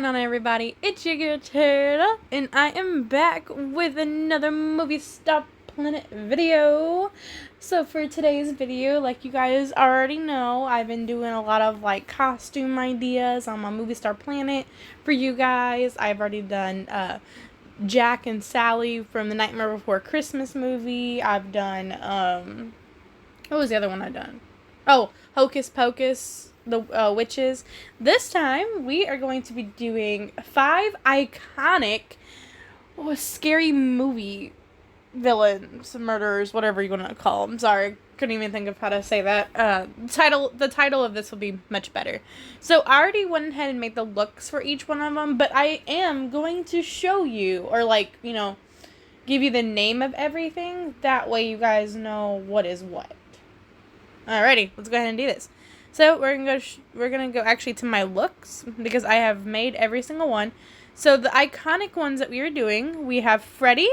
going on, everybody? It's your girl Turtle, and I am back with another Moviestarplanet video. So for today's video, like you guys already know, I've been doing a lot of like costume ideas on my Moviestarplanet for you guys. I've already done Jack and Sally from the Nightmare Before Christmas movie. I've done what was the other one I've done? Oh, Hocus Pocus, the witches. This time we are going to be doing 5 iconic scary movie villains, murderers, whatever you want to call them. Sorry, couldn't even think of how to say that. The title of this will be much better. So I already went ahead and made the looks for each one of them, but I am going to show you, or like, you know, give you the name of everything. That way you guys know what is what. Alrighty, let's go ahead and do this. So we're gonna go actually to my looks, because I have made every single one. So the iconic ones that we are doing, we have Freddy,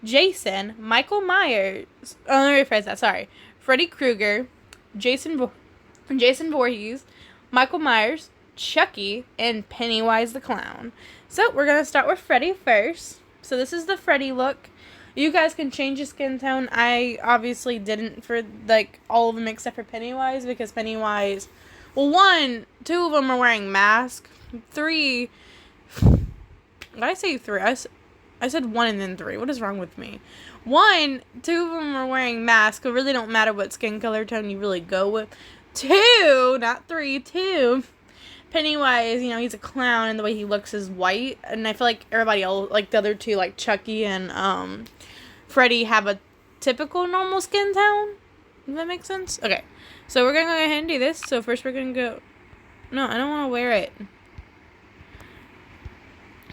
Jason, Michael Myers. Oh, let me rephrase that. Sorry, Freddy Krueger, Jason Voorhees, Michael Myers, Chucky, and Pennywise the Clown. So we're gonna start with Freddy first. So this is the Freddy look. You guys can change your skin tone. I obviously didn't for, like, all of them except for Pennywise, because Pennywise, well, 2 of them are wearing masks. 3, did I say 3? I said 1 and then 3. What is wrong with me? 2 of them are wearing masks. It really don't matter what skin color tone you really go with. 2, not 3, 2. Pennywise, you know, he's a clown, and the way he looks is white. And I feel like everybody else, like the other 2, like Chucky and Freddy, have a typical normal skin tone. Does that make sense? Okay, so we're gonna go ahead and do this. So first we're gonna go. No, I don't want to wear it.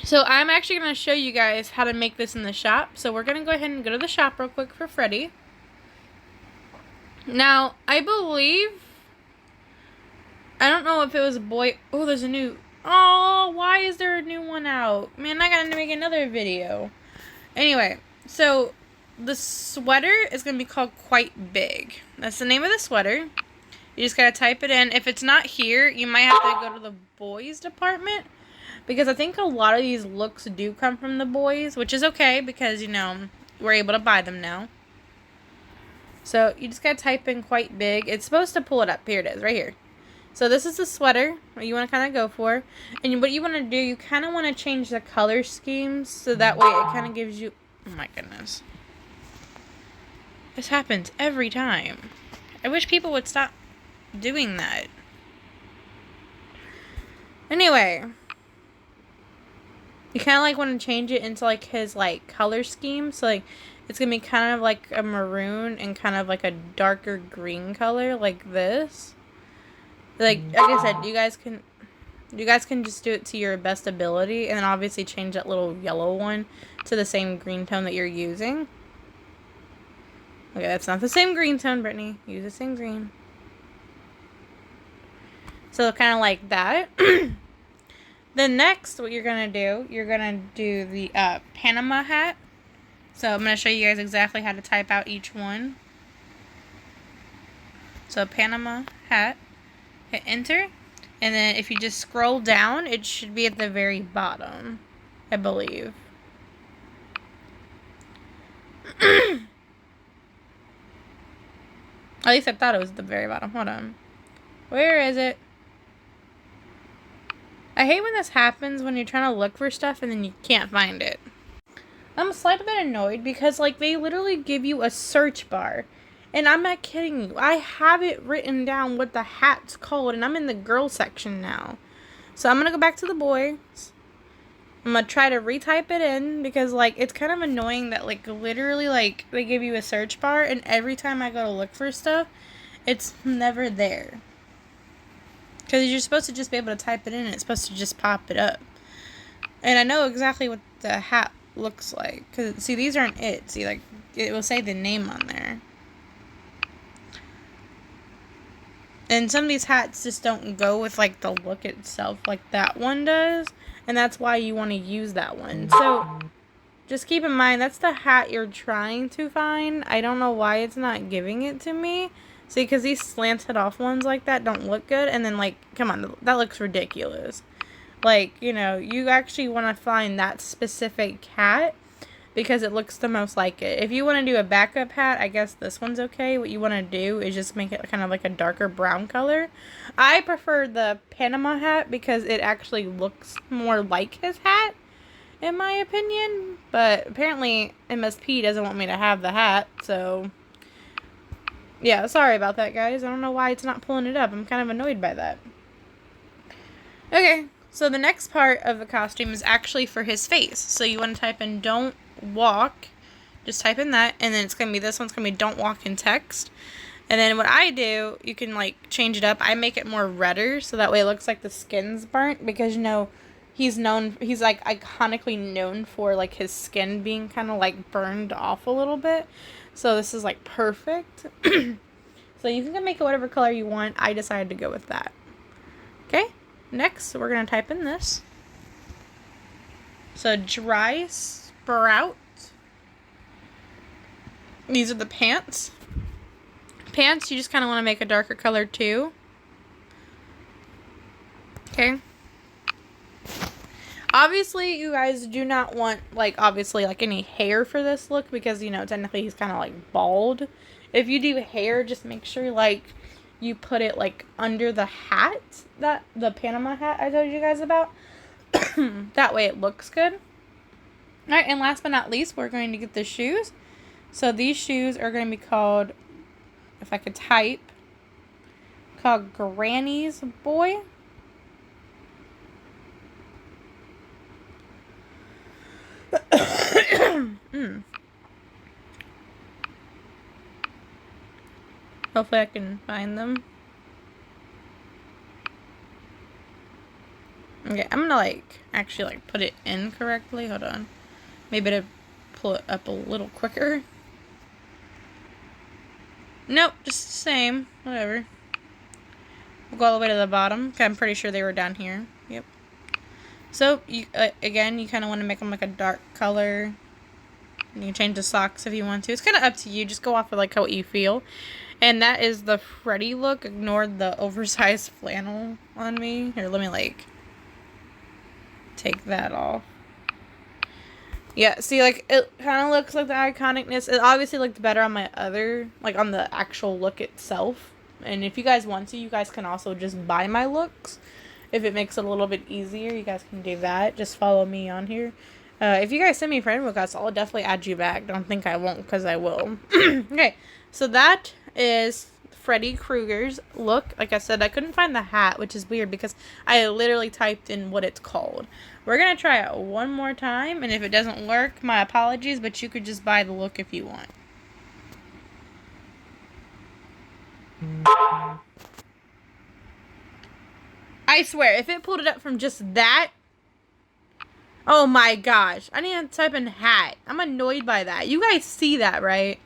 So I'm actually gonna show you guys how to make this in the shop. So we're gonna go ahead and go to the shop real quick for Freddy. Now I believe. I don't know if it was a boy. Oh, there's a new. Oh, why is there a new one out? Man, I gotta make another video. Anyway, so the sweater is gonna be called Quite Big. That's the name of the sweater. You just gotta type it in. If it's not here, you might have to go to the boys department, because I think a lot of these looks do come from the boys, which is okay because, you know, we're able to buy them now. So you just gotta type in Quite Big. It's supposed to pull it up. Here it is, right here. So this is the sweater what you want to kind of go for. And what you want to do, you kind of want to change the color schemes, so that way it kind of gives you... Oh my goodness. This happens every time. I wish people would stop doing that. Anyway. You kind of like want to change it into like his like color scheme. So like it's going to be kind of like a maroon and kind of like a darker green color like this. Like I said, you guys can just do it to your best ability, and then obviously change that little yellow one to the same green tone that you're using. Okay, that's not the same green tone, Brittany. Use the same green. So kind of like that. Then next, what you're gonna do the Panama Hat. So I'm gonna show you guys exactly how to type out each one. So Panama Hat. Hit enter, and then if you just scroll down, it should be at the very bottom, I believe. At least I thought it was at the very bottom. Hold on. Where is it? I hate when this happens, when you're trying to look for stuff and then you can't find it. I'm a slight bit annoyed because, like, they literally give you a search bar. And I'm not kidding you. I have it written down what the hat's called. And I'm in the girl section now. So I'm going to go back to the boys. I'm going to try to retype it in. Because, like, it's kind of annoying that, like, literally, like, they give you a search bar. And every time I go to look for stuff, it's never there. Because you're supposed to just be able to type it in. And it's supposed to just pop it up. And I know exactly what the hat looks like. Because, see, these aren't it. See, like, it will say the name on there. And some of these hats just don't go with, like, the look itself like that one does. And that's why you want to use that one. So, just keep in mind, that's the hat you're trying to find. I don't know why it's not giving it to me. See, because these slanted off ones like that don't look good. And then, like, come on, that looks ridiculous. Like, you know, you actually want to find that specific hat because it looks the most like it. If you want to do a backup hat, I guess this one's okay. What you want to do is just make it kind of like a darker brown color. I prefer the Panama hat because it actually looks more like his hat, in my opinion. But apparently MSP doesn't want me to have the hat, so yeah, sorry about that, guys. I don't know why it's not pulling it up. I'm kind of annoyed by that. Okay, so the next part of the costume is actually for his face. So you want to type in "don't walk," just type in that, and then it's gonna be, this one's gonna be "don't walk" in text. And then what I do, you can like change it up. I make it more redder so that way it looks like the skin's burnt, because you know he's like iconically known for like his skin being kind of like burned off a little bit. So this is like perfect. So you can make it whatever color you want. I decided to go with that. Okay, next we're gonna type in this. So dry sprout. These are the pants. Pants, you just kind of want to make a darker color too. Okay. Obviously, you guys do not want, like, obviously, like, any hair for this look because, you know, technically he's kind of, like, bald. If you do hair, just make sure, like, you put it, like, under the hat, the Panama hat I told you guys about. That way it looks good. Alright, and last but not least, we're going to get the shoes. So these shoes are going to be called, if I could type, called Granny's Boy. Hopefully I can find them. Okay, I'm gonna like actually like put it in correctly. Hold on. Maybe to pull it up a little quicker. Nope, just the same. Whatever. We'll go all the way to the bottom. Okay, I'm pretty sure they were down here. Yep. So, you again, you kind of want to make them like a dark color. You can change the socks if you want to. It's kind of up to you. Just go off of like how you feel. And that is the Freddy look. Ignore the oversized flannel on me. Here, let me like take that off. Yeah, see, like, it kind of looks like the iconicness. It obviously looked better on my other, like, on the actual look itself. And if you guys want to, you guys can also just buy my looks. If it makes it a little bit easier, you guys can do that. Just follow me on here. If you guys send me a friend request, I'll definitely add you back. Don't think I won't, because I will. Okay, so that is Freddy Krueger's look. Like I said, I couldn't find the hat, which is weird because I literally typed in what it's called. We're going to try it one more time, and if it doesn't work, my apologies, but you could just buy the look if you want. I swear, if it pulled it up from just that, oh my gosh, I need to type in hat. I'm annoyed by that. You guys see that, right?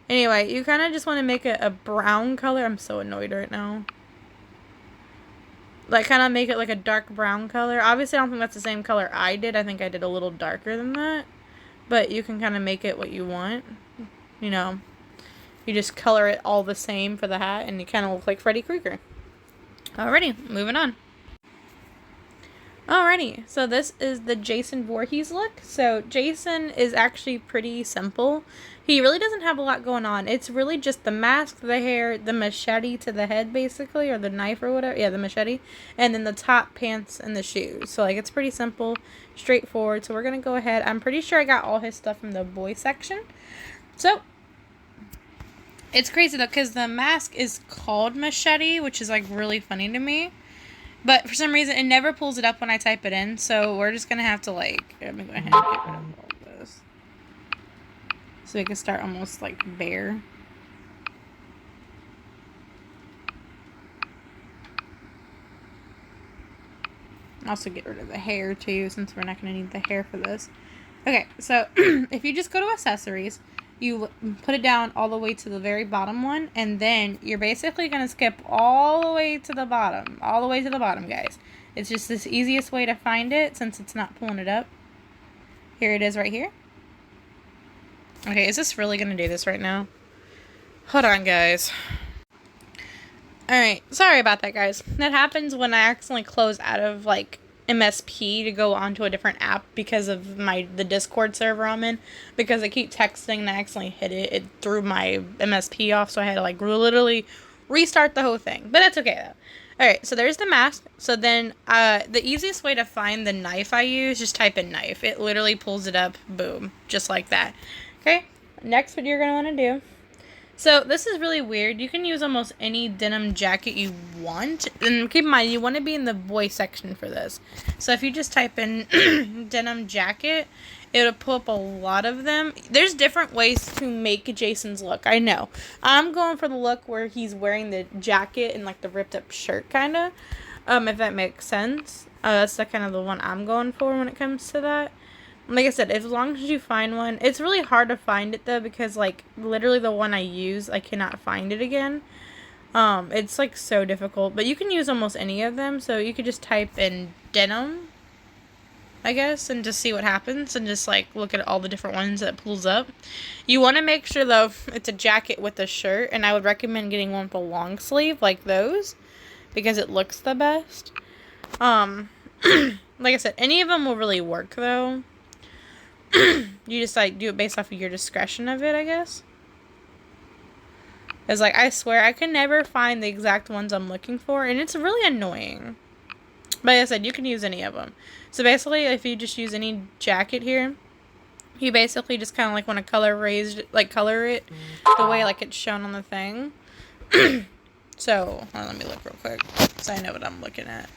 Anyway, you kind of just want to make it a brown color. I'm so annoyed right now. Like, kind of make it like a dark brown color. Obviously, I don't think that's the same color I did. I think I did a little darker than that. But you can kind of make it what you want. You know, you just color it all the same for the hat, and you kind of look like Freddy Krueger. Alrighty, moving on. Alrighty, so this is the Jason Voorhees look. So Jason is actually pretty simple. He really doesn't have a lot going on. It's really just the mask, the hair, the machete to the head basically, or the knife or whatever. Yeah, the machete. And then the top, pants, and the shoes. So like it's pretty simple, straightforward. So we're going to go ahead. I'm pretty sure I got all his stuff from the boy section. So it's crazy though because the mask is called Machete, which is like really funny to me. But for some reason, it never pulls it up when I type it in. So we're just going to have to, like, let me go ahead and get rid of all this. So we can start almost, like, bare. Also get rid of the hair, too, since we're not going to need the hair for this. Okay, so if you just go to accessories, you put it down all the way to the very bottom one, and then you're basically going to skip all the way to the bottom. All the way to the bottom, guys. It's just the easiest way to find it since it's not pulling it up. Here it is right here. Okay, is this really going to do this right now? Hold on, guys. Alright, sorry about that, guys. That happens when I accidentally close out of, like, MSP to go onto a different app because of the Discord server I'm in, because I keep texting and I accidentally hit it. It threw my MSP off, so I had to like literally restart the whole thing. But that's okay though. Alright, so there's the mask. So then the easiest way to find the knife I use, just type in knife. It literally pulls it up, boom, just like that. Okay, next what you're going to want to do. So this is really weird. You can use almost any denim jacket you want. And keep in mind, you want to be in the boy section for this. So if you just type in denim jacket, it'll pull up a lot of them. There's different ways to make Jason's look. I know. I'm going for the look where he's wearing the jacket and like the ripped up shirt kind of. If that makes sense. That's kind of the one I'm going for when it comes to that. Like I said, as long as you find one, it's really hard to find it though, because like literally the one I use, I cannot find it again. It's like so difficult, but you can use almost any of them. So you could just type in denim, I guess, and just see what happens, and just like look at all the different ones that pulls up. You want to make sure though it's a jacket with a shirt, and I would recommend getting one with a long sleeve like those, because it looks the best. Like I said, any of them will really work though. You just like do it based off of your discretion of it, I guess. Because like I swear I can never find the exact ones I'm looking for, and it's really annoying. But like I said, you can use any of them. So basically, if you just use any jacket here, you basically just kind of like want to color it the way like it's shown on the thing. So let me look real quick so I know what I'm looking at.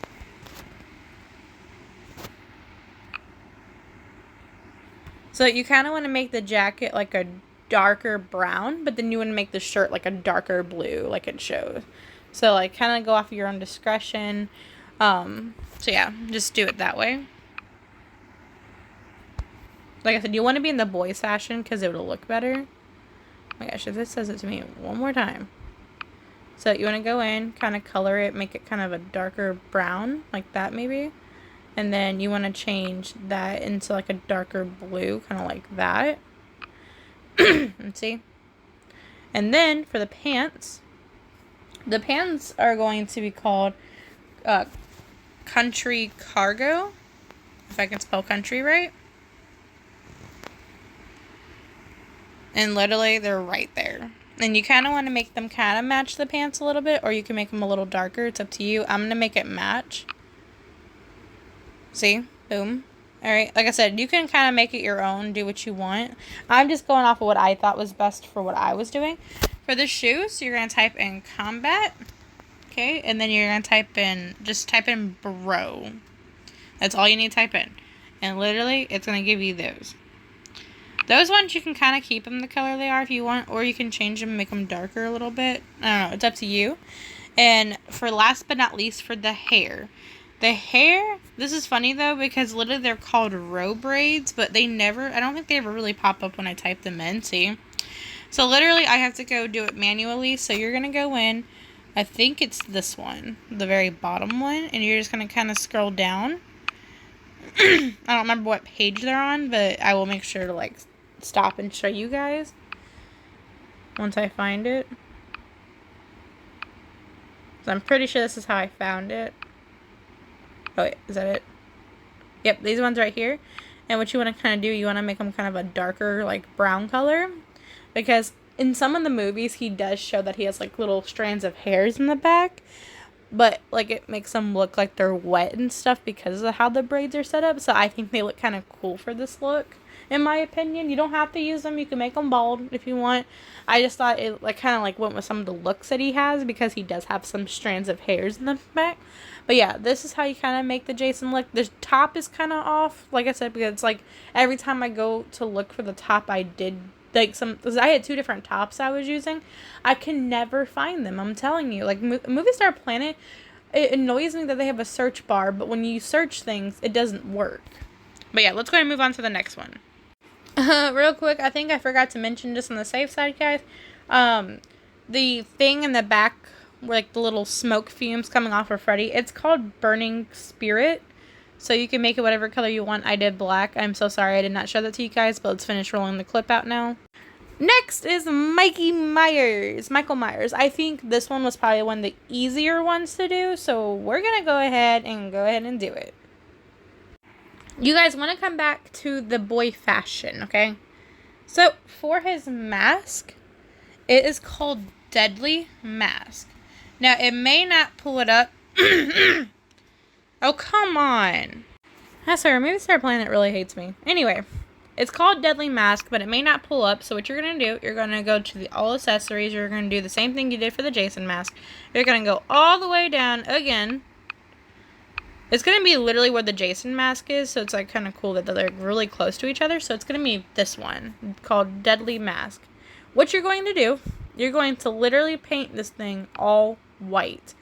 So you kind of want to make the jacket like a darker brown, but then you want to make the shirt like a darker blue, like it shows. So like kind of go off of your own discretion. So yeah, just do it that way. Like I said, you want to be in the boys fashion because it will look better. Oh my gosh, if this says it to me one more time. So you want to go in, kind of color it, make it kind of a darker brown, like that maybe. And then you want to change that into like a darker blue, kind of like that. Let's see. And then for the pants are going to be called Country Cargo, if I can spell country right. And literally they're right there. And you kind of want to make them kind of match the pants a little bit, or you can make them a little darker. It's up to you. I'm going to make it match. See? Boom. Alright, like I said, you can kind of make it your own, do what you want. I'm just going off of what I thought was best for what I was doing. For the shoes, you're going to type in combat. Okay, and then you're going to just type in bro. That's all you need to type in. And literally, it's going to give you those. Those ones, you can kind of keep them the color they are if you want, or you can change them and make them darker a little bit. I don't know, it's up to you. And for last but not least, for the hair. The hair, this is funny though, because literally they're called row braids, but I don't think they ever really pop up when I type them in, see? So literally I have to go do it manually, so you're going to go in, I think it's this one, the very bottom one, and you're just going to kind of scroll down. I don't remember what page they're on, but I will make sure to like stop and show you guys once I find it. So I'm pretty sure this is how I found it. Oh wait, is that it? Yep, these ones right here. And what you want to kind of do, you want to make them kind of a darker, like, brown color. Because in some of the movies, he does show that he has, like, little strands of hairs in the back. But, like, it makes them look like they're wet and stuff because of how the braids are set up. So I think they look kind of cool for this look, in my opinion. You don't have to use them. You can make them bald if you want. I just thought it, like, kind of, like, went with some of the looks that he has because he does have some strands of hairs in the back. But yeah, this is how you kind of make the Jason look. The top is kind of off, like I said, because it's like every time I go to look for the top, I did like because I had 2 different tops I was using. I can never find them. I'm telling you, like Moviestarplanet, it annoys me that they have a search bar, but when you search things, it doesn't work. But yeah, let's go ahead and move on to the next one. Real quick, I think I forgot to mention, just on the safe side, guys, the thing in the back, like the little smoke fumes coming off of Freddy, it's called Burning Spirit. So you can make it whatever color you want. I did black. I'm so sorry I did not show that to you guys, but let's finish rolling the clip out now. Next is Mikey Myers. Michael Myers. I think this one was probably one of the easier ones to do, so we're going to go ahead and do it. You guys want to come back to the boy fashion, okay? So, for his mask, it is called Deadly Mask. Now, it may not pull it up. Oh, come on. I swear, Moviestarplanet really hates me. Anyway, it's called Deadly Mask, but it may not pull up. So what you're going to do, you're going to go to the all accessories. You're going to do the same thing you did for the Jason mask. You're going to go all the way down again. It's going to be literally where the Jason mask is. So it's like kind of cool that they're really close to each other. So it's going to be this one called Deadly Mask. What you're going to do, you're going to literally paint this thing all white.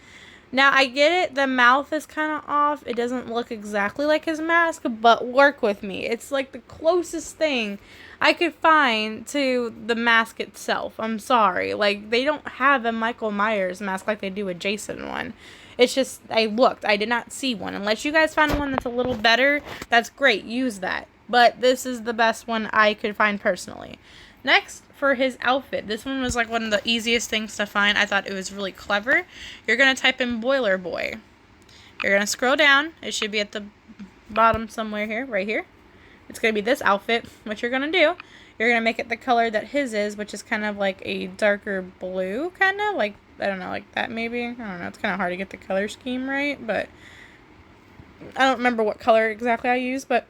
Now, I get it. The mouth is kind of off. It doesn't look exactly like his mask, but work with me. It's like the closest thing I could find to the mask itself. I'm sorry. Like, they don't have a Michael Myers mask like they do a Jason one. It's just, I looked. I did not see one. Unless you guys find one that's a little better, that's great. Use that. But this is the best one I could find personally. Next, for his outfit. This one was like one of the easiest things to find. I thought it was really clever. You're going to type in Boiler Boy. You're going to scroll down. It should be at the bottom somewhere here, right here. It's going to be this outfit. What you're going to do, you're going to make it the color that his is, which is kind of like a darker blue, kind of like, I don't know, like that maybe. I don't know. It's kind of hard to get the color scheme right, but I don't remember what color exactly I used, but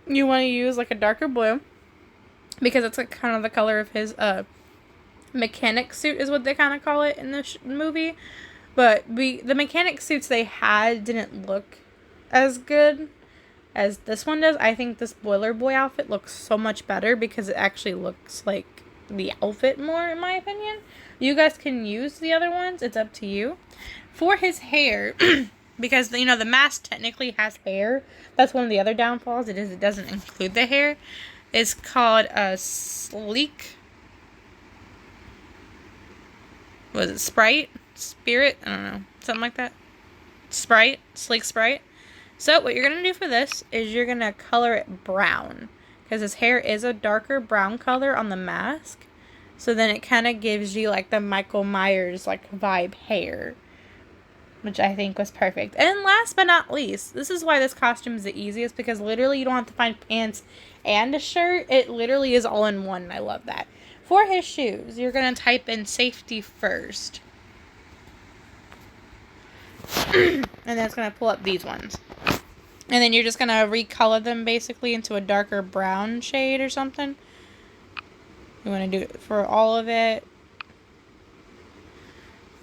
you want to use like a darker blue. Because it's like kind of the color of his mechanic suit is what they kind of call it in the movie. But the mechanic suits they had didn't look as good as this one does. I think this Boiler Boy outfit looks so much better because it actually looks like the outfit more, in my opinion. You guys can use the other ones. It's up to you. For his hair, because, you know, the mask technically has hair. That's one of the other downfalls. It doesn't include the hair. It's called a Sleek. Was it Sprite? Spirit? I don't know. Something like that. Sprite. Sleek Sprite. So what you're going to do for this is you're going to color it brown. Because his hair is a darker brown color on the mask. So then it kind of gives you like the Michael Myers like vibe hair. Which I think was perfect. And last but not least, this is why this costume is the easiest. Because literally you don't have to find pants and a shirt. It literally is all in one. And I love that. For his shoes, you're going to type in safety first. And then it's going to pull up these ones. And then you're just going to recolor them basically into a darker brown shade or something. You want to do it for all of it.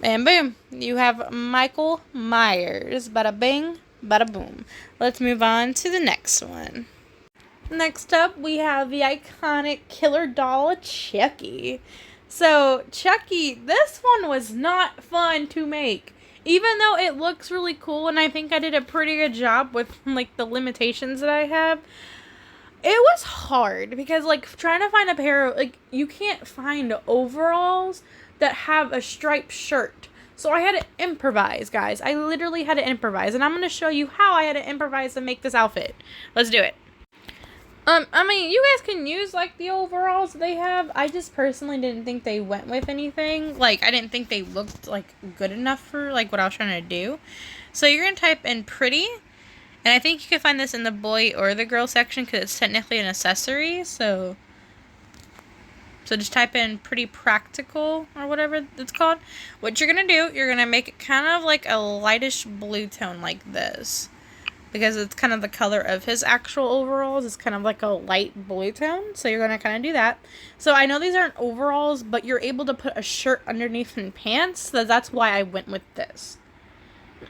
And boom, you have Michael Myers. Bada bing, bada boom. Let's move on to the next one. Next up, we have the iconic killer doll, Chucky. So, Chucky, this one was not fun to make. Even though it looks really cool, and I think I did a pretty good job with, like, the limitations that I have. It was hard, because, like, trying to find a pair of, like, you can't find overalls that have a striped shirt. So I had to improvise, guys. I literally had to improvise. And I'm going to show you how I had to improvise to make this outfit. Let's do it. I mean, you guys can use, like, the overalls they have. I just personally didn't think they went with anything. Like, I didn't think they looked, like, good enough for, like, what I was trying to do. So you're going to type in pretty. And I think you can find this in the boy or the girl section because it's technically an accessory. So just type in pretty practical or whatever it's called. What you're going to do, you're going to make it kind of like a lightish blue tone like this. Because it's kind of the color of his actual overalls. It's kind of like a light blue tone. So you're going to kind of do that. So I know these aren't overalls, but you're able to put a shirt underneath and pants. So that's why I went with this.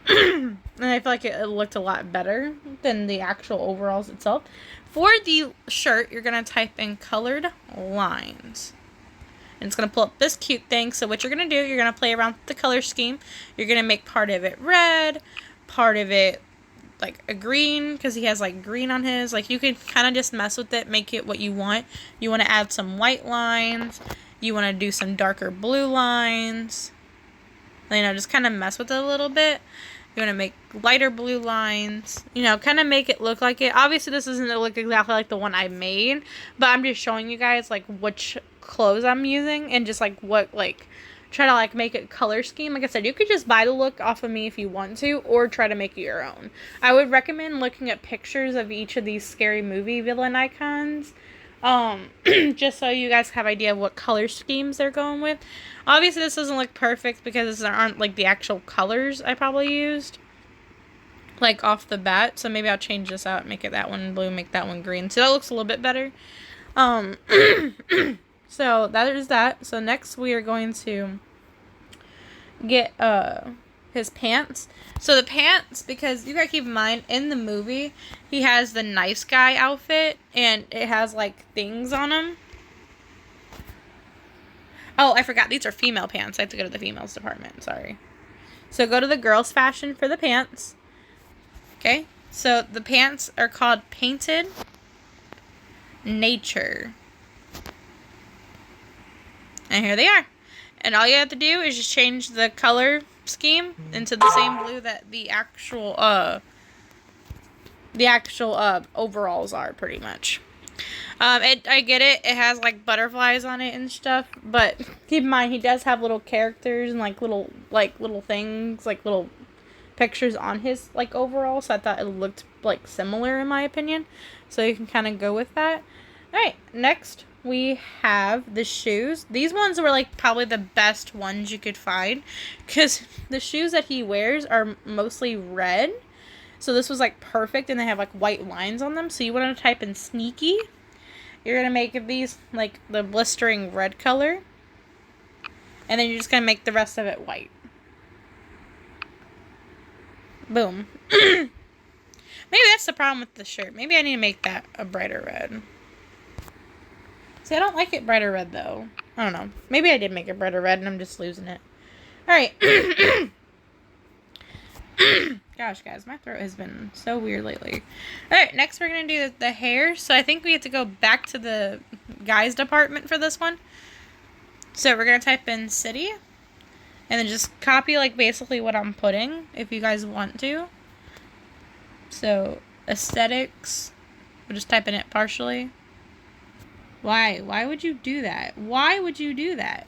And I feel like it looked a lot better than the actual overalls itself. For the shirt, you're going to type in colored lines. And it's going to pull up this cute thing. So what you're going to do, you're going to play around with the color scheme. You're going to make part of it red, part of it like a green, because he has like green on his. Like, you can kind of just mess with it, make it what you want. You want to add some white lines. You want to do some darker blue lines. You know, just kind of mess with it a little bit. You want to make lighter blue lines. You know, kind of make it look like it. Obviously, this isn't going to look exactly like the one I made. But I'm just showing you guys, like, which clothes I'm using. And just, like, what, like, try to like make it color scheme. Like I said, you could just buy the look off of me if you want to, or try to make it your own. I would recommend looking at pictures of each of these scary movie villain icons, just so you guys have an idea of what color schemes they're going with. Obviously this doesn't look perfect because these aren't like the actual colors I probably used like off the bat, so maybe I'll change this out, make it that one blue, make that one green, so that looks a little bit better. So that is that. So next we are going to get his pants. So the pants, because you gotta keep in mind, in the movie he has the nice guy outfit and it has like things on him. Oh, I forgot, these are female pants. I have to go to the females department, sorry. So go to the girls fashion for the pants. Okay, so the pants are called Painted Nature. And here they are. And all you have to do is just change the color scheme into the same blue that the actual overalls are, pretty much. I get it. It has like butterflies on it and stuff, but keep in mind he does have little characters and like little things, like little pictures on his like overall, so I thought it looked like similar in my opinion, so you can kind of go with that. All right, next we have the shoes. These ones were like probably the best ones you could find, because the shoes that he wears are mostly red, so this was like perfect, and they have like white lines on them. So you want to type in sneaky, you're gonna make these like the blistering red color, and then you're just gonna make the rest of it white. Boom. Maybe that's the problem with the shirt. Maybe I need to make that a brighter red. See, I don't like it brighter red, though. I don't know. Maybe I did make it brighter red, and I'm just losing it. Alright. Gosh, guys, my throat has been so weird lately. Alright, next we're going to do the hair. So I think we have to go back to the guys department for this one. So we're going to type in city. And then just copy, like, basically what I'm putting, if you guys want to. So, aesthetics. We'll just type in it partially. Why? Why would you do that? Why would you do that?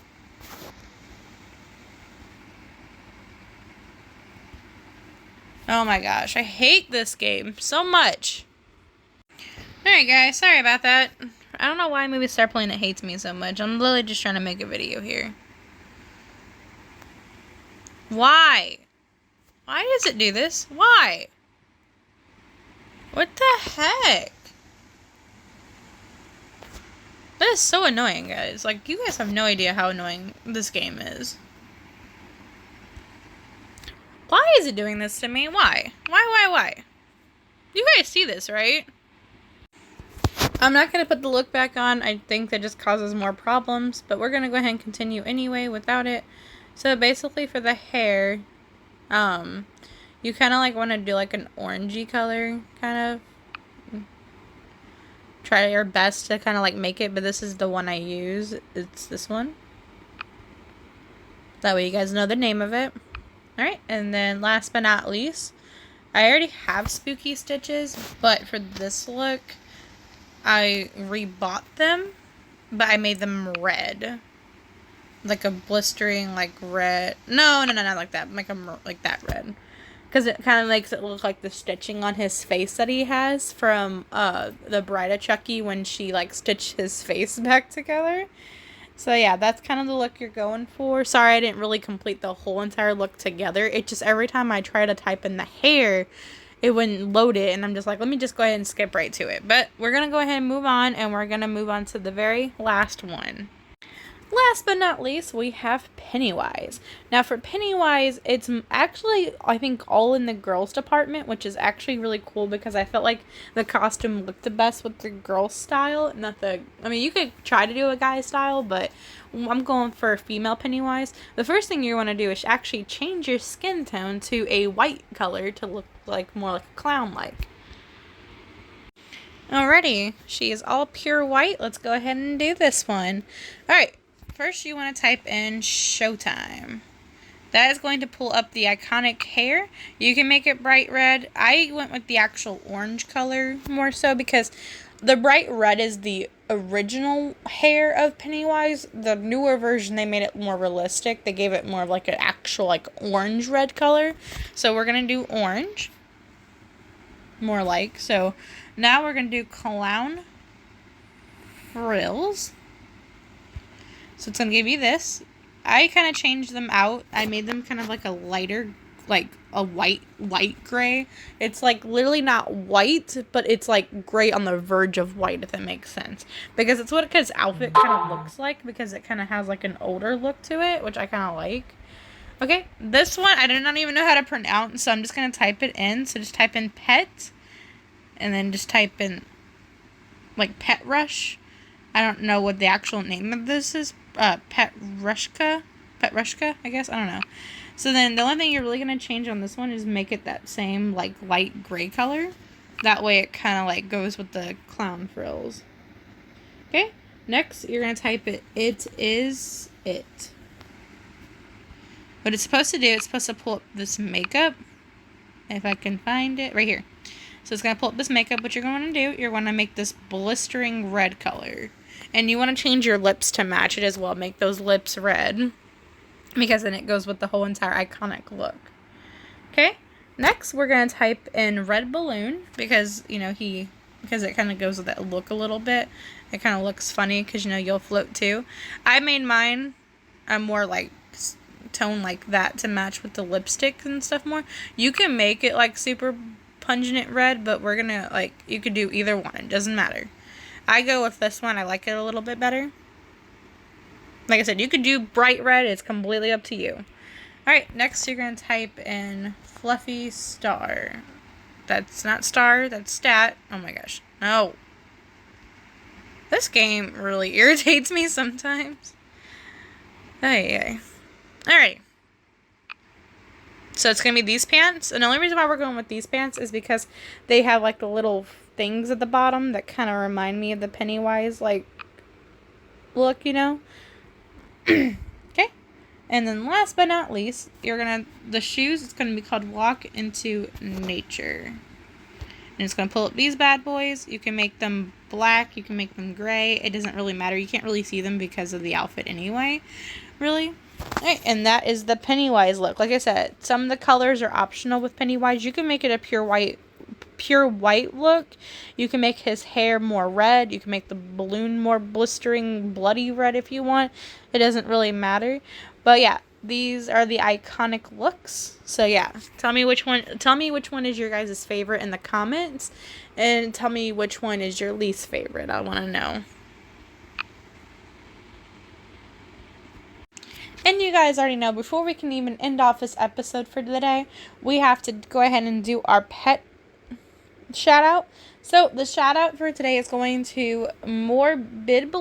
Oh my gosh, I hate this game so much. Alright guys, sorry about that. I don't know why Moviestarplanet hates me so much. I'm literally just trying to make a video here. Why? Why does it do this? Why? What the heck? That is so annoying, guys. Like, you guys have no idea how annoying this game is. Why is it doing this to me? Why? Why? You guys see this, right? I'm not going to put the look back on. I think that just causes more problems. But we're going to go ahead and continue anyway without it. So basically for the hair, you kind of like want to do like an orangey color, kind of. Try your best to kind of like make it, but this is the one I use. It's this one. That way you guys know the name of it. Alright, and then last but not least, I already have spooky stitches, but for this look, I rebought them, but I made them red. Like a blistering, like, red. No, not like that. Like that red. Because it kind of makes it look like the stitching on his face that he has from the Bride of Chucky when she, like, stitched his face back together. So, yeah, that's kind of the look you're going for. Sorry, I didn't really complete the whole entire look together. It just, every time I try to type in the hair, it wouldn't load it. And I'm just like, let me just go ahead and skip right to it. But we're going to go ahead and move on. And we're going to move on to the very last one. Last but not least, we have Pennywise. Now for Pennywise, it's actually, I think, all in the girls department, which is actually really cool because I felt like the costume looked the best with the girl style. I mean, you could try to do a guy style, but I'm going for a female Pennywise. The first thing you want to do is actually change your skin tone to a white color to look like more like a clown-like. Alrighty, she is all pure white. Let's go ahead and do this one. Alright. First, you want to type in Showtime. That is going to pull up the iconic hair. You can make it bright red. I went with the actual orange color more so because the bright red is the original hair of Pennywise. The newer version, they made it more realistic. They gave it more of like an actual like orange red color. So we're going to do orange. More like. So now we're going to do clown frills. So it's going to give you this. I kind of changed them out. I made them kind of like a lighter, like a light gray. It's like literally not white, but it's like gray on the verge of white, if that makes sense. Because it's what his outfit kind of looks like, because it kind of has like an older look to it, which I kind of like. Okay, this one I do not even know how to pronounce, so I'm just going to type it in. So just type in pet, and then just type in like Pet Rush. I don't know what the actual name of this is. Pet Rushka, I guess. I don't know. So then the only thing you're really going to change on this one is make it that same like light gray color. That way it kind of like goes with the clown frills. Okay. Next, you're going to type it is it. What it's supposed to do, it's supposed to pull up this makeup. If I can find it. Right here. So it's going to pull up this makeup. What you're going to do, you're going to make this blistering red color. And you want to change your lips to match it as well. Make those lips red. Because then it goes with the whole entire iconic look. Okay. Next, we're going to type in red balloon. Because, you know, because it kind of goes with that look a little bit. It kind of looks funny because, you know, you'll float too. I made mine a more like tone like that to match with the lipstick and stuff more. You can make it like super pungent red, but we're going to like, you could do either one. It doesn't matter. I go with this one. I like it a little bit better. Like I said, you could do bright red. It's completely up to you. Alright, next you're going to type in fluffy star. That's not star, that's stat. Oh my gosh. No. This game really irritates me sometimes. Hey. Alright. So it's going to be these pants. And the only reason why we're going with these pants is because they have like the little things at the bottom that kind of remind me of the Pennywise like look, you know. Okay. And then last but not least, the shoes, it's going to be called Walk into Nature. And it's going to pull up these bad boys. You can make them black, you can make them gray. It doesn't really matter. You can't really see them because of the outfit anyway. Really. Alright, and that is the Pennywise look. Like I said, some of the colors are optional with Pennywise. You can make it a pure white look. You can make his hair more red. You can make the balloon more blistering bloody red if you want. It doesn't really matter. But yeah, these are the iconic looks. So yeah, tell me which one is your guys' favorite in the comments, and tell me which one is your least favorite. I want to know. And you guys already know, before we can even end off this episode for today, we have to go ahead and do our pet shout out. So the shout out for today is going to Morbid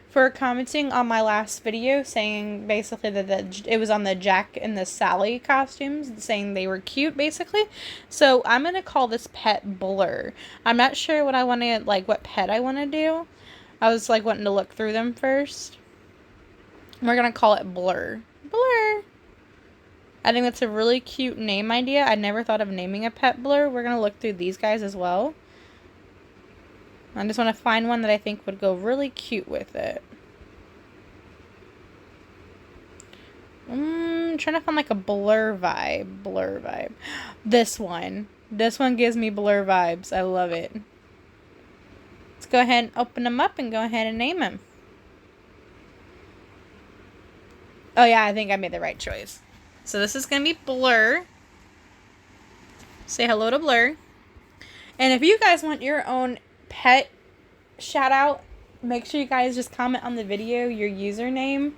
for commenting on my last video, saying basically that it was on the Jack and the Sally costumes, saying they were cute basically. So I'm gonna call this pet Blur. I'm not sure what pet I want to do. I was like wanting to look through them first. We're going to call it Blur. Blur. I think that's a really cute name idea. I never thought of naming a pet Blur. We're going to look through these guys as well. I just want to find one that I think would go really cute with it. I'm trying to find like a Blur vibe. This one. This one gives me Blur vibes. I love it. Let's go ahead and open them up and go ahead and name them. Oh, yeah, I think I made the right choice. So this is going to be Blur. Say hello to Blur. And if you guys want your own pet shout out, make sure you guys just comment on the video your username.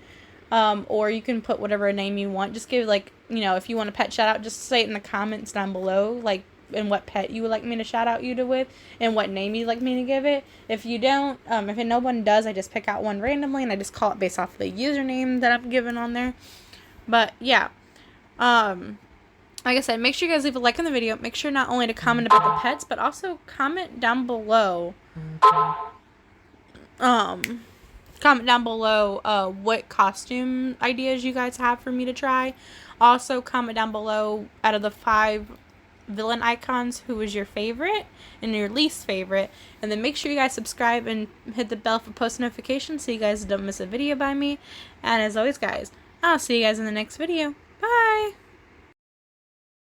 Or you can put whatever name you want. Just give, like, you know, if you want a pet shout out, just say it in the comments down below. Like, and what pet you would like me to shout out you with, and what name you'd like me to give it. If you don't, if no one does, I just pick out one randomly, and I just call it based off the username that I'm given on there. But, yeah. Like I said, make sure you guys leave a like on the video. Make sure not only to comment about the pets, but also comment down below. Comment down below what costume ideas you guys have for me to try. Also, comment down below out of the 5 villain icons who was your favorite and your least favorite. And then make sure you guys subscribe and hit the bell for post notifications so you guys don't miss a video by me. And as always, guys, I'll see you guys in the next video. Bye!